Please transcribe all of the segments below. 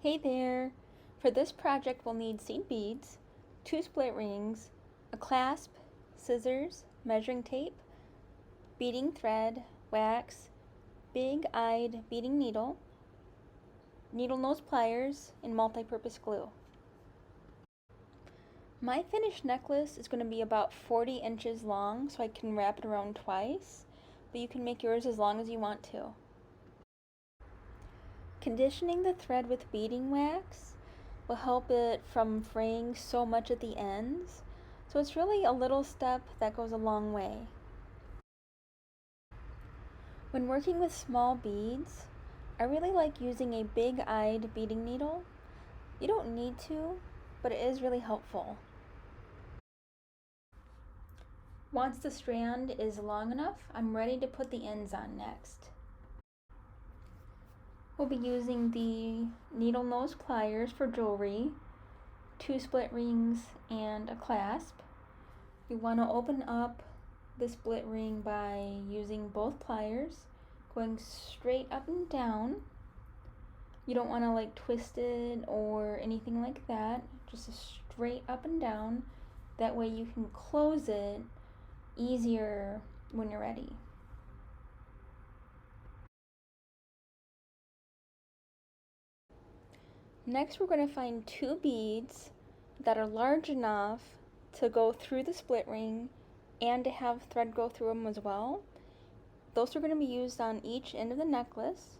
Hey there! For this project we'll need seed beads, 2 split rings, a clasp, scissors, measuring tape, beading thread, wax, big-eyed beading needle, needle nose pliers, and multi-purpose glue. My finished necklace is going to be about 40 inches long, so I can wrap it around twice, but you can make yours as long as you want to. Conditioning the thread with beading wax will help it from fraying so much at the ends, so it's really a little step that goes a long way. When working with small beads, I really like using a big-eyed beading needle. You don't need to, but it is really helpful. Once the strand is long enough, I'm ready to put the ends on next. We'll be using the needle nose pliers for jewelry, 2 split rings, and a clasp. You want to open up the split ring by using both pliers, going straight up and down. You don't want to like twist it or anything like that, just straight up and down. That way you can close it easier when you're ready. Next, we're going to find 2 beads that are large enough to go through the split ring and to have thread go through them as well. Those are going to be used on each end of the necklace.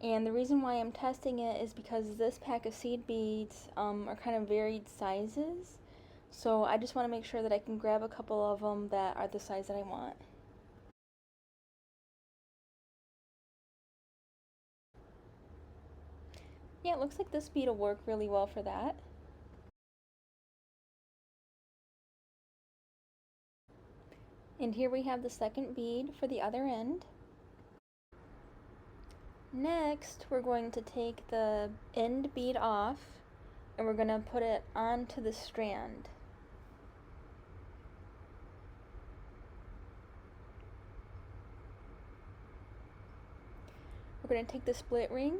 And the reason why I'm testing it is because this pack of seed beads are kind of varied sizes. So I just want to make sure that I can grab a couple of them that are the size that I want. Yeah, it looks like this bead will work really well for that. And here we have the second bead for the other end. Next, we're going to take the end bead off and we're going to put it onto the strand. We're going to take the split ring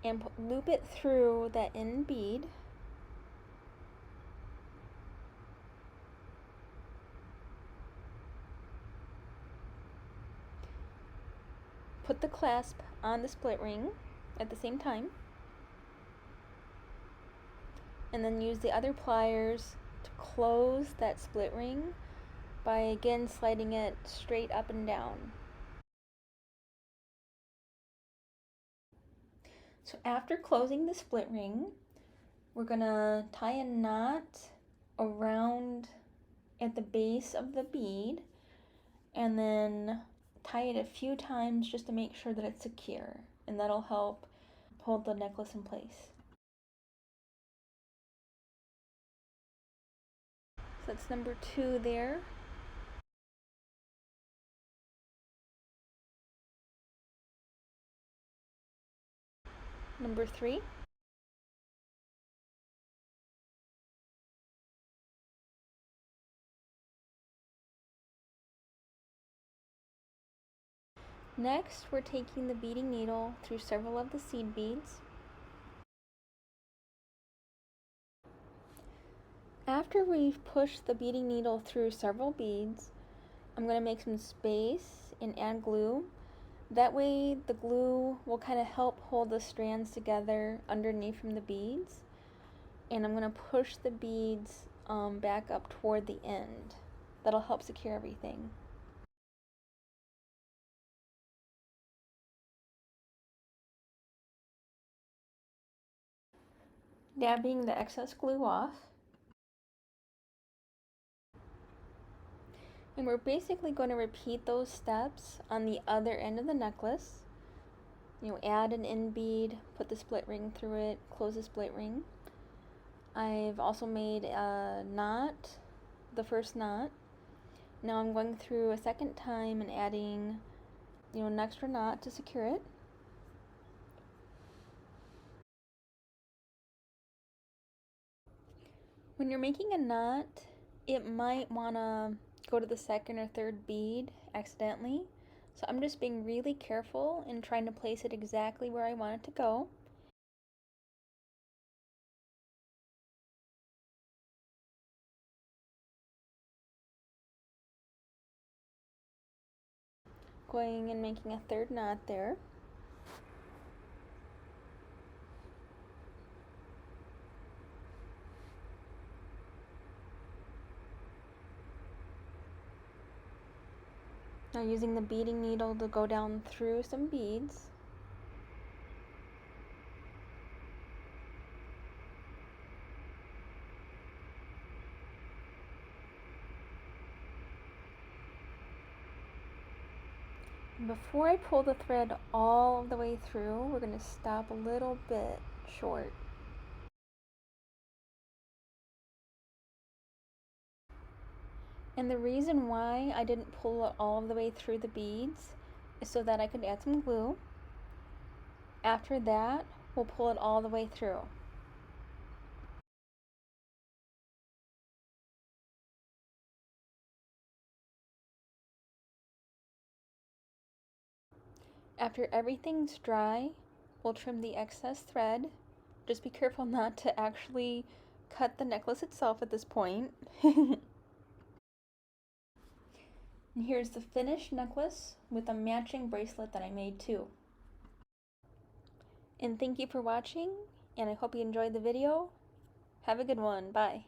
and loop it through that end bead. Put the clasp on the split ring at the same time, and then use the other pliers to close that split ring by again sliding it straight up and down. So after closing the split ring, we're gonna tie a knot around at the base of the bead and then tie it a few times just to make sure that it's secure, and that'll help hold the necklace in place. So that's number 2 there. Number 3. Next, we're taking the beading needle through several of the seed beads. After we've pushed the beading needle through several beads, I'm going to make some space and add glue. That way the glue will kind of help hold the strands together underneath from the beads. And I'm going to push the beads back up toward the end. That'll help secure everything. Dabbing the excess glue off. And we're basically going to repeat those steps on the other end of the necklace. Add an end bead, put the split ring through it, close the split ring. I've also made a knot, the first knot. Now I'm going through a second time and adding, an extra knot to secure it. When you're making a knot, it might want to go to the second or third bead accidentally. So I'm just being really careful and trying to place it exactly where I want it to go. going and making a third knot there. Now using the beading needle to go down through some beads. Before I pull the thread all the way through, we're going to stop a little bit short. And the reason why I didn't pull it all the way through the beads is so that I could add some glue. After that, we'll pull it all the way through. After everything's dry, we'll trim the excess thread. Just be careful not to actually cut the necklace itself at this point. And here's the finished necklace with a matching bracelet that I made too. And thank you for watching, and I hope you enjoyed the video. Have a good one. Bye.